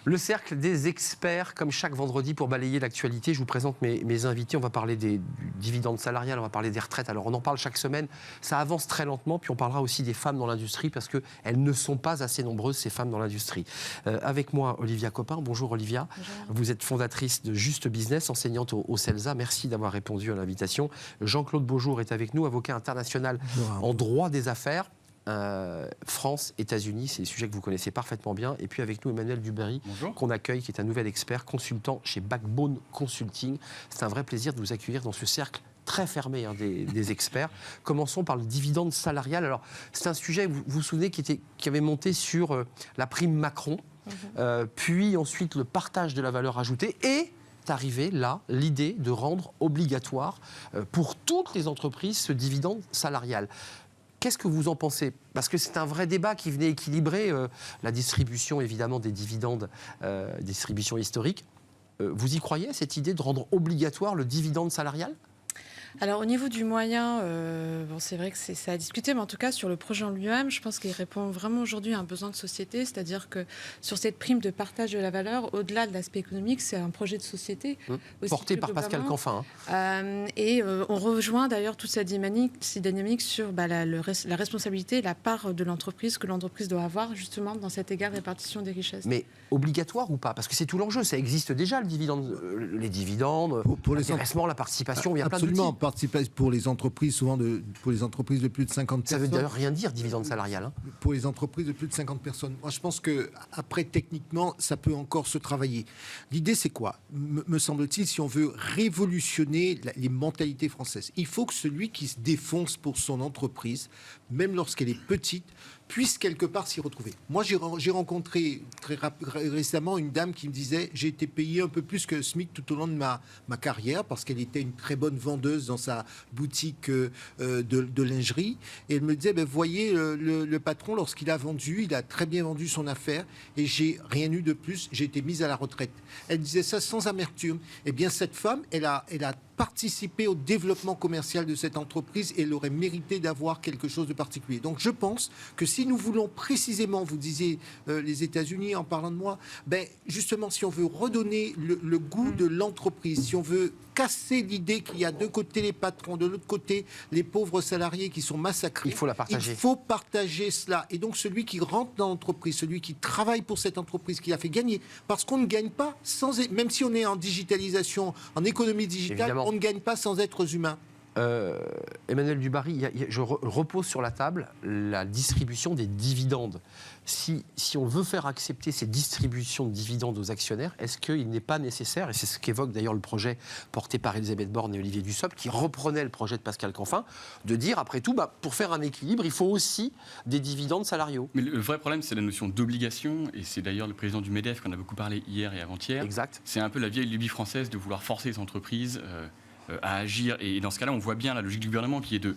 Le cercle des experts, comme chaque vendredi pour balayer l'actualité, je vous présente mes invités. On va parler du dividende salarial, on va parler des retraites. Alors on en parle chaque semaine, ça avance très lentement. Puis on parlera aussi des femmes dans l'industrie parce qu'elles ne sont pas assez nombreuses, ces femmes dans l'industrie. Avec moi, Olivia Copin. Bonjour Olivia. Bonjour. Vous êtes fondatrice de Juste Business, enseignante au CELSA. Merci d'avoir répondu à l'invitation. Jean-Claude Beaujour est avec nous, avocat international en droit des affaires. France, États-Unis, c'est des sujets que vous connaissez parfaitement bien. Et puis avec nous, Emmanuel Duberry, qu'on accueille, qui est un nouvel expert, consultant chez Backbone Consulting. C'est un vrai plaisir de vous accueillir dans ce cercle très fermé des experts. Commençons par le dividende salarial. Alors, c'est un sujet, vous vous souvenez, qui avait monté sur la prime Macron, puis ensuite le partage de la valeur ajoutée et est arrivée là l'idée de rendre obligatoire pour toutes les entreprises ce dividende salarial. Qu'est-ce que vous en pensez? Parce que c'est un vrai débat qui venait équilibrer la distribution, évidemment, des dividendes, distribution historique. Vous y croyez, à cette idée de rendre obligatoire le dividende salarial? Alors au niveau du moyen, c'est vrai que c'est à discuter, mais en tout cas sur le projet en lui-même, je pense qu'il répond vraiment aujourd'hui à un besoin de société, c'est-à-dire que sur cette prime de partage de la valeur, au-delà de l'aspect économique, c'est un projet de société. Porté par Pascal Canfin. On rejoint d'ailleurs toute cette dynamique sur la responsabilité et la part de l'entreprise que l'entreprise doit avoir justement dans cette égale répartition des richesses. Mais obligatoire ou pas? Parce que c'est tout l'enjeu, ça existe déjà le dividende, les dividendes, l'intéressement, la participation, il y a plein d'outils. Pour les entreprises, pour les entreprises de plus de 50 personnes. Ça veut d'ailleurs rien dire, dividende salarial. Pour les entreprises de plus de 50 personnes. Moi, je pense qu'après, techniquement, ça peut encore se travailler. L'idée, c'est quoi? Me semble-t-il, si on veut révolutionner les mentalités françaises, il faut que celui qui se défonce pour son entreprise, même lorsqu'elle est petite, puisse quelque part s'y retrouver. Moi, j'ai rencontré très récemment une dame qui me disait « J'ai été payée un peu plus que le SMIC tout au long de ma carrière parce qu'elle était une très bonne vendeuse dans sa boutique de lingerie. » Et elle me disait « Voyez, le patron, lorsqu'il a vendu, il a très bien vendu son affaire et j'ai rien eu de plus, j'ai été mise à la retraite. » Elle disait ça sans amertume. Eh bien, cette femme, elle a participé au développement commercial de cette entreprise et elle aurait mérité d'avoir quelque chose de particulier. Donc je pense que si nous voulons précisément, vous disiez les États-Unis en parlant de moi, justement si on veut redonner le goût de l'entreprise, si on veut casser l'idée qu'il y a d'un côté les patrons, de l'autre côté les pauvres salariés qui sont massacrés, il faut la partager. Il faut partager cela. Et donc celui qui rentre dans l'entreprise, celui qui travaille pour cette entreprise, qui la fait gagner, parce qu'on ne gagne pas même si on est en digitalisation, en économie digitale, évidemment. On ne gagne pas sans êtres humains. Emmanuel Duberry, je repose sur la table la distribution des dividendes. Si on veut faire accepter ces distributions de dividendes aux actionnaires, est-ce qu'il n'est pas nécessaire, et c'est ce qu'évoque d'ailleurs le projet porté par Elisabeth Borne et Olivier Dussopt, qui reprenait le projet de Pascal Canfin, de dire après tout, pour faire un équilibre, il faut aussi des dividendes salariaux. Mais le vrai problème, c'est la notion d'obligation, et c'est d'ailleurs le président du MEDEF qu'on a beaucoup parlé hier et avant-hier. Exact. C'est un peu la vieille lubie française de vouloir forcer les entreprises à agir. Et dans ce cas-là, on voit bien la logique du gouvernement qui est de...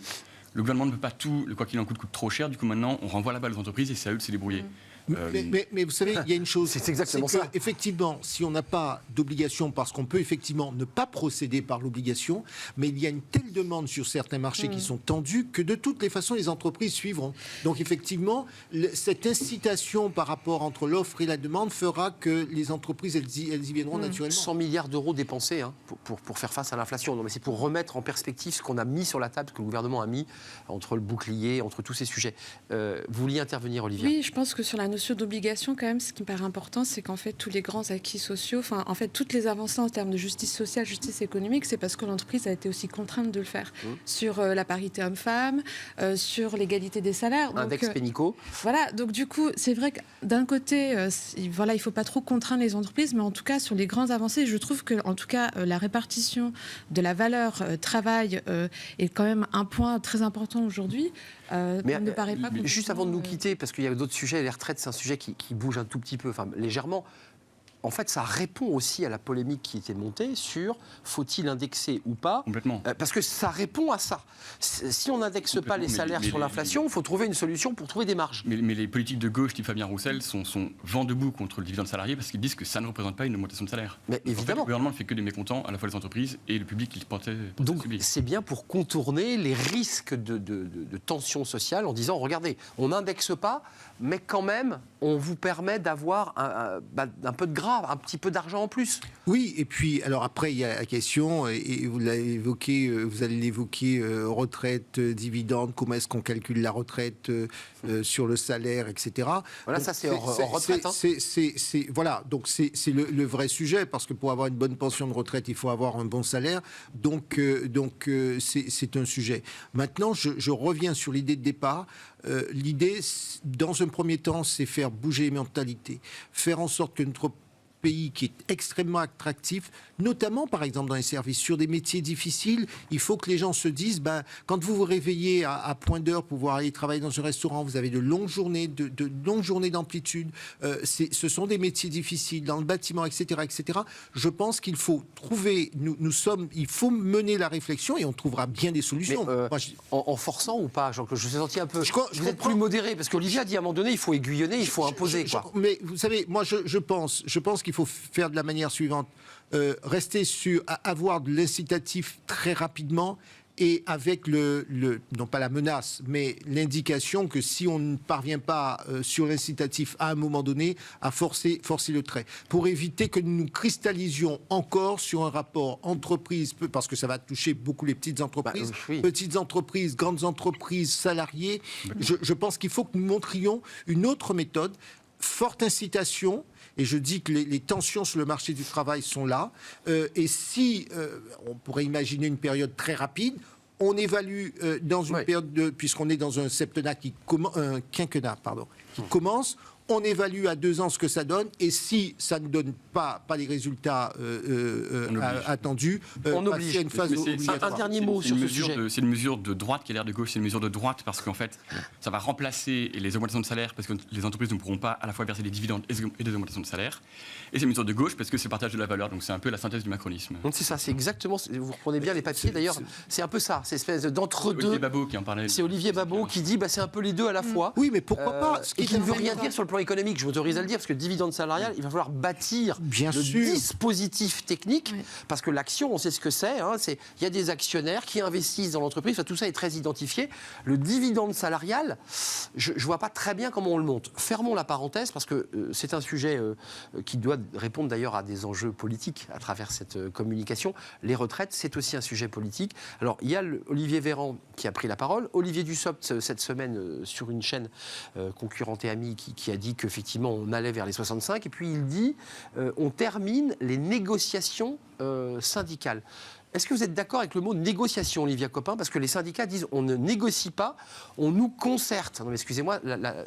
Le gouvernement ne peut pas tout, le quoi qu'il en coûte trop cher. Du coup, maintenant, on renvoie la balle aux entreprises et c'est à eux de se débrouiller. Mais vous savez, il y a une chose. C'est exactement ça. Effectivement, si on n'a pas d'obligation, parce qu'on peut effectivement ne pas procéder par l'obligation, mais il y a une telle demande sur certains marchés qui sont tendus que de toutes les façons, les entreprises suivront. Donc effectivement, cette incitation par rapport entre l'offre et la demande fera que les entreprises, elles y viendront naturellement. 100 milliards d'euros dépensés pour faire face à l'inflation. Non, mais c'est pour remettre en perspective ce qu'on a mis sur la table, ce que le gouvernement a mis entre le bouclier, entre tous ces sujets. Vous vouliez intervenir, Olivier? Oui, je pense que sur la notion d'obligation, quand même, ce qui me paraît important, c'est qu'en fait, tous les grands acquis sociaux, en fait, toutes les avancées en termes de justice sociale, justice économique, c'est parce que l'entreprise a été aussi contrainte de le faire. Sur la parité homme-femme, sur l'égalité des salaires. Index Pénicaud. Voilà, donc du coup, c'est vrai que d'un côté, il ne faut pas trop contraindre les entreprises, mais en tout cas, sur les grandes avancées, je trouve que, en tout cas, la répartition de la valeur travail est quand même un point très important aujourd'hui. Mais ne paraît pas juste avant de nous quitter, parce qu'il y a d'autres sujets, les retraites, c'est un sujet qui bouge un tout petit peu, légèrement. en fait, ça répond aussi à la polémique qui était montée sur faut-il indexer ou pas. Complètement. Parce que ça répond à ça. Si on n'indexe pas les salaires sur l'inflation, il faut trouver une solution pour trouver des marges. Mais les politiques de gauche, type Fabien Roussel, sont vent debout contre le dividende salarié parce qu'ils disent que ça ne représente pas une augmentation de salaire. Mais évidemment. En fait, le gouvernement ne fait que des mécontents, à la fois les entreprises et le public qui portait. Donc c'est bien pour contourner les risques de tension sociale en disant, regardez, on n'indexe pas, mais quand même, on vous permet d'avoir un peu de gras, un petit peu d'argent en plus. Oui, et puis, alors après, il y a la question, et vous l'avez évoqué, vous allez l'évoquer, retraite, dividende, comment est-ce qu'on calcule la retraite sur le salaire, etc. Voilà, donc, ça c'est hors retraite. Voilà, donc c'est le vrai sujet, parce que pour avoir une bonne pension de retraite, il faut avoir un bon salaire, donc c'est un sujet. Maintenant, je reviens sur l'idée de départ. L'idée, dans un premier temps, c'est faire bouger les mentalités, faire en sorte que notre pays qui est extrêmement attractif, notamment par exemple dans les services, sur des métiers difficiles, il faut que les gens se disent, quand vous vous réveillez à point d'heure pour pouvoir aller travailler dans un restaurant, vous avez de longues journées, de longues journées d'amplitude, ce sont des métiers difficiles, dans le bâtiment, etc. etc. Je pense qu'il faut trouver, il faut mener la réflexion et on trouvera bien des solutions. Mais, en forçant ou pas, Jean-Claude, je me suis senti un peu... Vous êtes plus modéré, parce qu'Olivier a dit à un moment donné, il faut aiguillonner, il faut imposer. Mais vous savez, moi je pense qu'il faut faire de la manière suivante, rester sur avoir de l'incitatif très rapidement et avec non pas la menace, mais l'indication que si on ne parvient pas sur l'incitatif à un moment donné, à forcer le trait, pour éviter que nous nous cristallisions encore sur un rapport entreprise, parce que ça va toucher beaucoup les petites entreprises, petites entreprises, grandes entreprises, salariés. Je pense qu'il faut que nous montrions une autre méthode, forte incitation. Et je dis que les tensions sur le marché du travail sont là. Et si on pourrait imaginer une période très rapide, on évalue dans une période puisqu'on est dans un septennat un quinquennat, qui commence. On évalue à 2 ans ce que ça donne, et si ça ne donne pas les résultats attendus, on oblige. À une phase un dernier mot sur ce sujet. C'est une mesure de droite qui a l'air de gauche, c'est une mesure de droite parce qu'en fait, ça va remplacer les augmentations de salaire parce que les entreprises ne pourront pas à la fois verser des dividendes et des augmentations de salaire. Et c'est une mesure de gauche parce que c'est le partage de la valeur, donc c'est un peu la synthèse du macronisme. Donc c'est ça, c'est exactement, vous reprenez bien les papiers d'ailleurs, c'est un peu ça, c'est espèce d'entre-deux. Olivier Babot qui en parlait. C'est Olivier Babot qui dit c'est un peu les deux à la fois. Oui, mais pourquoi pas et qui ne veut rien dire sur le plan économique, je m'autorise à le dire, parce que dividende salarial, il va falloir bâtir dispositif technique, parce que l'action, on sait ce que c'est, il y a des actionnaires qui investissent dans l'entreprise, tout ça est très identifié. Le dividende salarial, je ne vois pas très bien comment on le monte. Fermons la parenthèse, parce que c'est un sujet qui doit répondre d'ailleurs à des enjeux politiques à travers cette communication. Les retraites, c'est aussi un sujet politique. Alors, il y a Olivier Véran qui a pris la parole, Olivier Dussopt, cette semaine, sur une chaîne concurrente et amie, qui a dit qu'effectivement, on allait vers les 65, et puis il dit on termine les négociations syndicales. Est-ce que vous êtes d'accord avec le mot négociation, Olivia Copin? Parce que les syndicats disent on ne négocie pas, on nous concerte. Non mais excusez-moi, la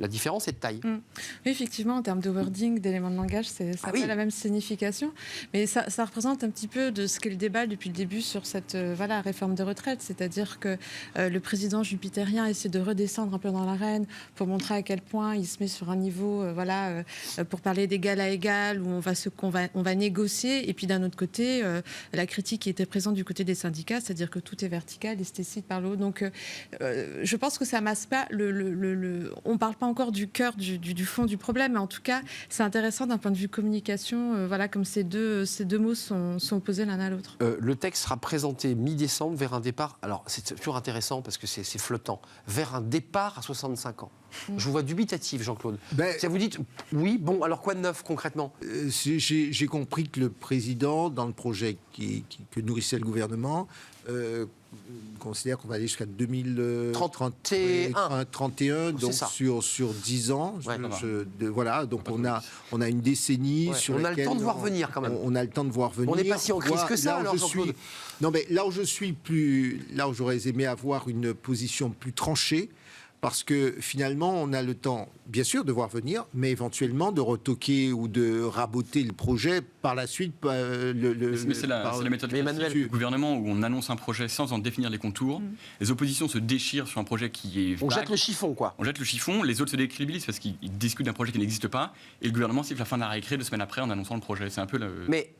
différence est de taille. Oui, effectivement, en termes de wording, d'éléments de langage, ça n'a pas la même signification. Mais ça représente un petit peu de ce qu'est le débat depuis le début sur cette réforme de retraite. C'est-à-dire que le président jupitérien essaie de redescendre un peu dans l'arène pour montrer à quel point il se met sur un niveau, pour parler d'égal à égal, où on va négocier. Et puis d'un autre côté, la critique qui était présente du côté des syndicats, c'est-à-dire que tout est vertical et se décide par le haut. Donc je pense que ça masse pas on parle pas encore du cœur, du fond du problème, mais en tout cas, c'est intéressant d'un point de vue communication, comme ces deux mots sont opposés l'un à l'autre. Le texte sera présenté mi-décembre vers un départ, alors c'est toujours intéressant parce que c'est flottant, vers un départ à 65 ans. Je vous vois dubitatif, Jean-Claude. Ça vous dites, oui, bon, alors quoi de neuf concrètement? J'ai compris que le président, dans le projet que nourrissait le gouvernement, considère qu'on va aller jusqu'à 2031, donc sur 10 ans. Donc on a une décennie sur laquelle... On a le temps de voir venir quand même. On a le temps de voir venir. On n'est pas si en crise que ça, alors, Jean-Claude. Non, mais là où j'aurais aimé avoir une position plus tranchée, Parce que finalement, on a le temps, bien sûr, de voir venir, mais éventuellement de retoquer ou de raboter le projet par la suite. Mais c'est la méthode classique du gouvernement où on annonce un projet sans en définir les contours. Les oppositions se déchirent sur un projet qui est... On jette le chiffon, quoi. On jette le chiffon, les autres se décrédibilisent parce qu'ils discutent d'un projet qui n'existe pas, et le gouvernement siffle la fin de la récré 2 semaines après en annonçant le projet. C'est un peu le... Mais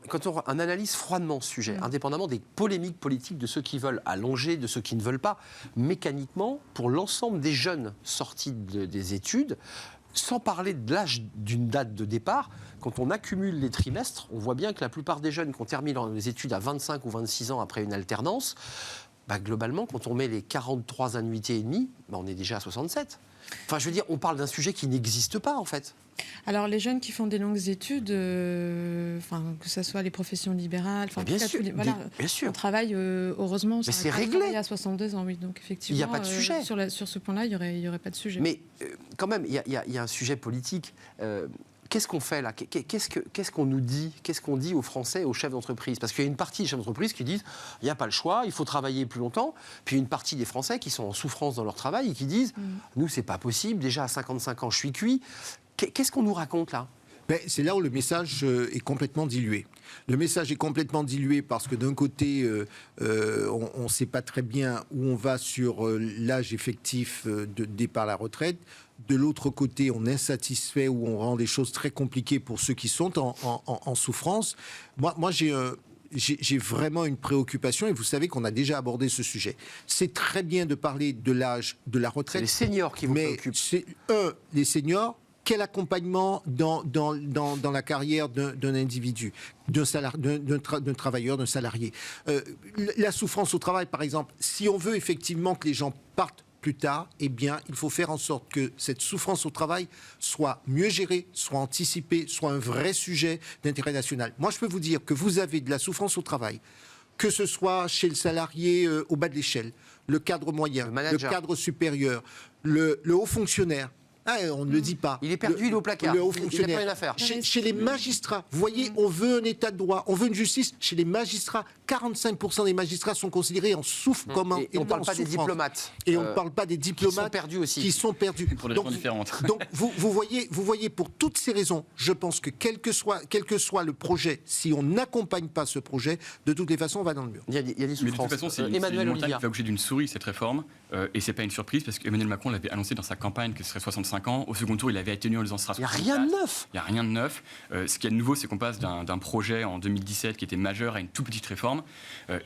quand on analyse froidement ce sujet, indépendamment des polémiques politiques de ceux qui veulent allonger, de ceux qui ne veulent pas, mécaniquement, pour l'ensemble des jeunes sortis des études, sans parler de l'âge d'une date de départ, quand on accumule les trimestres, on voit bien que la plupart des jeunes qui ont terminé les études à 25 ou 26 ans après une alternance, globalement, quand on met les 43 annuités et demie, on est déjà à 67. Enfin, je veux dire, on parle d'un sujet qui n'existe pas, en fait. Alors, les jeunes qui font des longues études, que ce soit les professions libérales, bien sûr, bien sûr. on travaille, heureusement, mais c'est réglé à 62 ans, oui. Donc, effectivement, il n'y a pas de sujet. Sur ce point-là, il n'y aurait pas de sujet. Mais quand même, il y a un sujet politique. Qu'est-ce qu'on fait là ? Qu'est-ce qu'on nous dit ? Qu'est-ce qu'on dit aux Français, aux chefs d'entreprise ? Parce qu'il y a une partie des chefs d'entreprise qui disent il n'y a pas le choix, il faut travailler plus longtemps. Puis une partie des Français qui sont en souffrance dans leur travail et qui disent nous, c'est pas possible, déjà à 55 ans, je suis cuit. Qu'est-ce qu'on nous raconte là ? C'est là où le message est complètement dilué. Le message est complètement dilué parce que d'un côté, on ne sait pas très bien où on va sur l'âge effectif de départ à la retraite. De l'autre côté, on est insatisfait ou on rend les choses très compliquées pour ceux qui sont en souffrance. Moi j'ai vraiment une préoccupation et vous savez qu'on a déjà abordé ce sujet. C'est très bien de parler de l'âge de la retraite. C'est les seniors qui vous préoccupent. Mais c'est les seniors. Quel accompagnement dans la carrière d'un individu, d'un travailleur, d'un salarié. La souffrance au travail, par exemple, si on veut effectivement que les gens partent plus tard, eh bien, il faut faire en sorte que cette souffrance au travail soit mieux gérée, soit anticipée, soit un vrai sujet d'intérêt national. Moi, je peux vous dire que vous avez de la souffrance au travail, que ce soit chez le salarié au bas de l'échelle, le cadre moyen, le cadre supérieur, le haut fonctionnaire. On ne le dit pas. Il est perdu, il est au placard. Le haut il fonctionnaire. n'a pas rien à faire. Chez les magistrats, vous voyez, on veut un état de droit, on veut une justice. Chez les magistrats, 45% des magistrats sont considérés en souffrance. Et on ne parle pas des diplomates. Et on ne parle pas des diplomates qui sont perdus aussi. Qui sont perdus. Pour des raisons différentes. Donc vous voyez, pour toutes ces raisons, je pense que quel que soit le projet, si on n'accompagne pas ce projet, de toutes les façons, on va dans le mur. Il y a des souffrances. Mais de toute façon, c'est une montagne qui va bouger d'une souris, cette réforme. Et ce n'est pas une surprise, parce qu'Emmanuel Macron l'avait annoncé dans sa campagne que ce serait 65 ans. Au second tour, il avait atténué en disant il n'y a rien de neuf. Il n'y a rien de neuf. Ce qui est de nouveau, c'est qu'on passe d'un projet en 2017 qui était majeur à une toute petite réforme.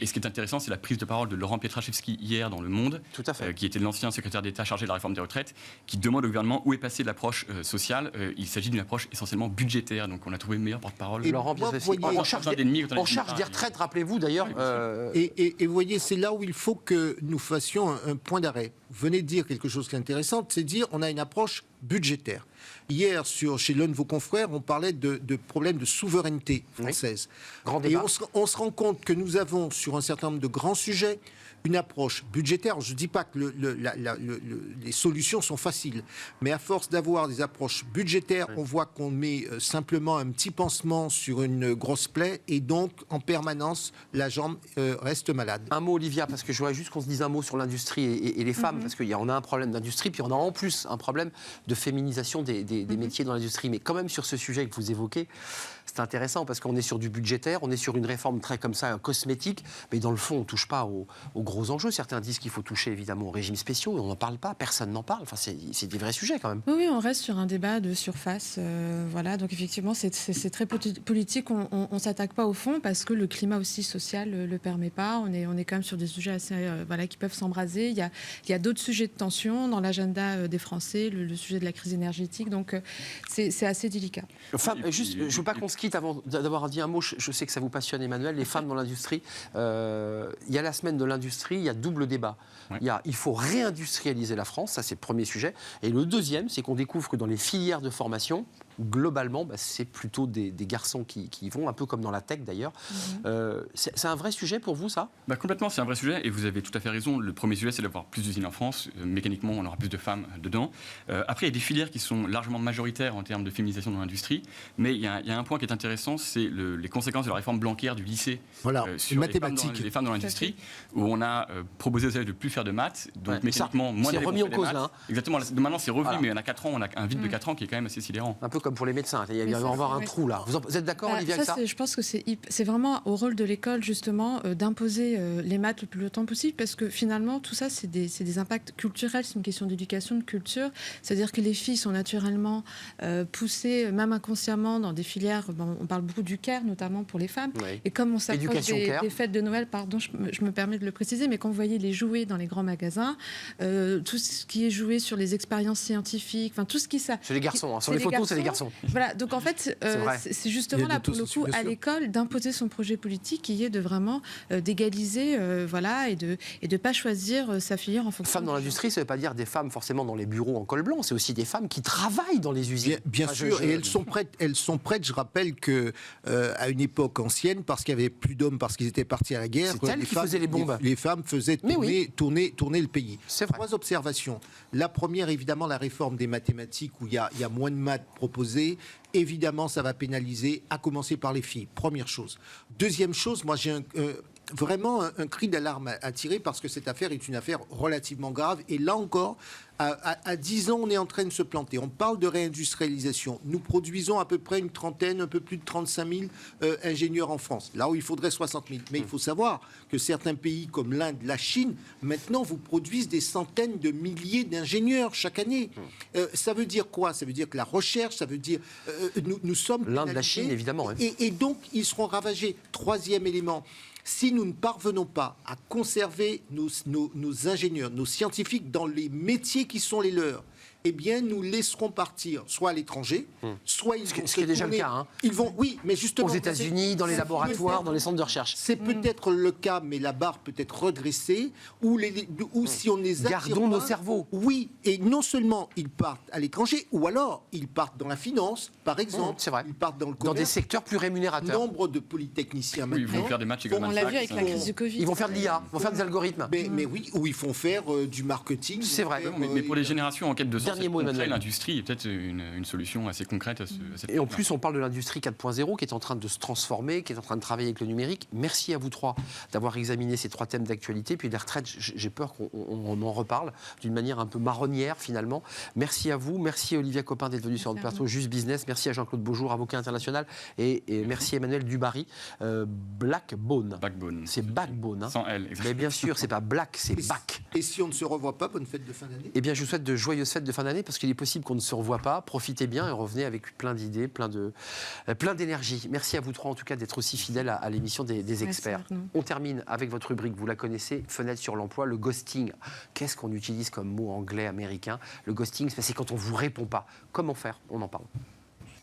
Et ce qui est intéressant, c'est la prise de parole de Laurent Pietraszewski hier dans Le Monde, tout à fait. Qui était l'ancien secrétaire d'État chargé de la réforme des retraites, qui demande au gouvernement où est passée l'approche sociale. Il s'agit d'une approche essentiellement budgétaire. Donc on a trouvé le meilleur porte-parole. Et Laurent Pietraszewski, en charge des retraites, rappelez-vous d'ailleurs. Et vous voyez, c'est là où il faut que nous fassions un point d'arrêt. Vous venez de dire quelque chose qui est intéressant, c'est de dire on a une approche budgétaire. Hier, chez l'un de vos confrères, on parlait de problèmes de souveraineté française. Oui. Grand débat. Et on se rend compte que nous avons, sur un certain nombre de grands sujets, une approche budgétaire. Je ne dis pas que les solutions sont faciles, mais à force d'avoir des approches budgétaires, on voit qu'on met simplement un petit pansement sur une grosse plaie et donc, en permanence, la jambe reste malade. Un mot, Olivia, parce que je voudrais juste qu'on se dise un mot sur l'industrie et les femmes, parce qu'on a un problème d'industrie, puis on a en plus un problème de féminisation des métiers dans l'industrie. Mais quand même, sur ce sujet que vous évoquez, c'est intéressant, parce qu'on est sur du budgétaire, on est sur une réforme très comme ça, cosmétique, mais dans le fond, on ne touche pas aux gros enjeux. Certains disent qu'il faut toucher évidemment aux régimes spéciaux, et on n'en parle pas, personne n'en parle. Enfin, c'est des vrais sujets quand même. Oui, on reste sur un débat de surface. Voilà, donc effectivement, c'est très politique. On ne s'attaque pas au fond, parce que le climat aussi social ne le permet pas. On est quand même sur des sujets assez, qui peuvent s'embraser. Il y a d'autres sujets de tension dans l'agenda des Français, le sujet de la crise énergétique. Donc, c'est assez délicat. Enfin, juste, je ne veux pas qu'on se quitte avant d'avoir dit un mot. Je sais que ça vous passionne, Emmanuel. Les femmes dans l'industrie. Il y a la semaine de l'industrie, il y a double débat. Ouais. Il faut réindustrialiser la France, ça c'est le premier sujet. Et le deuxième, c'est qu'on découvre que dans les filières de formation, globalement, c'est plutôt des garçons qui y vont, un peu comme dans la tech d'ailleurs. C'est un vrai sujet pour vous, ça ? Complètement, c'est un vrai sujet et vous avez tout à fait raison. Le premier sujet, c'est d'avoir plus d'usines en France. Mécaniquement, on aura plus de femmes dedans. Après, il y a des filières qui sont largement majoritaires en termes de féminisation dans l'industrie, mais il y a un point qui est intéressant, c'est les conséquences de la réforme Blanquer du lycée sur les femmes dans l'industrie, où on a proposé aux élèves de ne plus faire de maths, donc mécaniquement, moins d'élèves remis en font des cause, maths. là. Exactement, maintenant c'est revenu, mais il y en a 4 ans, on a un vide de 4 ans qui est quand même assez sidérant. Un peu comme pour les médecins, il va y avoir un trou là. Vous êtes d'accord, Olivia, avec ça ? Je pense que c'est vraiment au rôle de l'école, justement, d'imposer les maths le plus longtemps possible, parce que finalement, tout ça, c'est des impacts culturels, c'est une question d'éducation, de culture. C'est-à-dire que les filles sont naturellement poussées, même inconsciemment, dans des filières, on parle beaucoup du care, notamment pour les femmes. Oui. Et comme on s'approche des fêtes de Noël, pardon, je me permets de le préciser, mais quand vous voyez les jouets dans les grands magasins, tout ce qui est joué sur les expériences scientifiques, tout ce qui ça... C'est les garçons, sur les photos, c'est les garçons. Voilà, donc en fait, c'est justement là, pour le coup, à l'école, d'imposer son projet politique qui est de vraiment d'égaliser, et de pas choisir sa filière en fonction... Femmes dans l'industrie, ça ne veut pas dire des femmes forcément dans les bureaux en col blanc, c'est aussi des femmes qui travaillent dans les usines. Bien sûr, et elles sont prêtes. Je rappelle que à une époque ancienne, parce qu'il n'y avait plus d'hommes, parce qu'ils étaient partis à la guerre, faisaient les bombes. Les femmes faisaient tourner le pays. C'est vrai. 3 observations. La première, évidemment, la réforme des mathématiques, où il y a moins de maths proposées. Évidemment, ça va pénaliser, à commencer par les filles. Première chose. Deuxième chose, moi j'ai vraiment un cri d'alarme à tirer, parce que cette affaire est une affaire relativement grave. Et là encore, à 10 ans, on est en train de se planter. On parle de réindustrialisation. Nous produisons à peu près une trentaine, un peu plus de 35 000 ingénieurs en France, là où il faudrait 60 000. Mais il faut savoir que certains pays comme l'Inde, la Chine, maintenant vous produisent des centaines de milliers d'ingénieurs chaque année. Ça veut dire quoi ? Ça veut dire que la recherche, ça veut dire... nous sommes... L'Inde, la Chine, évidemment. Hein. Et donc, ils seront ravagés. Troisième élément... Si nous ne parvenons pas à conserver nos ingénieurs, nos scientifiques dans les métiers qui sont les leurs, eh bien, nous laisserons partir soit à l'étranger, soit ils vont... Ce qui est déjà le cas. Hein. Ils vont, oui, mais justement... Aux États-Unis, dans les laboratoires, dans les centres de recherche. C'est peut-être le cas, mais la barre peut être redressée, ou si on les attire Gardons nos cerveaux. Oui, et non seulement ils partent à l'étranger, ou alors ils partent dans la finance, par exemple. C'est vrai. Ils partent dans le commerce. Dans des secteurs plus rémunérateurs. Nombre de polytechniciens maintenant... Oui, ils vont faire des matchs On l'a vu avec la crise du Covid. Ils vont faire de l'IA, ils vont faire des algorithmes. Mais oui, ou ils font faire du marketing. C'est vrai. Mais pour les générations en quête de sens, Dernier mot, Emmanuel. l'industrie est peut-être une solution assez concrète à cette... Et en plus, on parle de l'industrie 4.0 qui est en train de se transformer, qui est en train de travailler avec le numérique. Merci à vous 3 d'avoir examiné ces 3 thèmes d'actualité. Puis les retraites, j'ai peur qu'on en reparle d'une manière un peu marronnière finalement. Merci à vous. Merci à Olivia Copin d'être venue sur notre plateau Juste Business. Merci à Jean-Claude Beaujour, avocat international. Et merci à Emmanuel Dubarry. Backbone. C'est Backbone. Hein. Sans L, exactement. Mais bien sûr, c'est pas Black, c'est Back. Et si on ne se revoit pas, bonne fête de fin d'année. Eh bien, je vous souhaite de joyeuses fêtes de fin d'année, parce qu'il est possible qu'on ne se revoit pas. Profitez bien et revenez avec plein d'idées, plein d'énergie. Merci à vous 3 en tout cas d'être aussi fidèles à l'émission des experts. On termine avec votre rubrique, vous la connaissez, fenêtre sur l'emploi, le ghosting. Qu'est-ce qu'on utilise comme mot anglais américain ? Le ghosting, c'est quand on ne vous répond pas. Comment faire ? On en parle.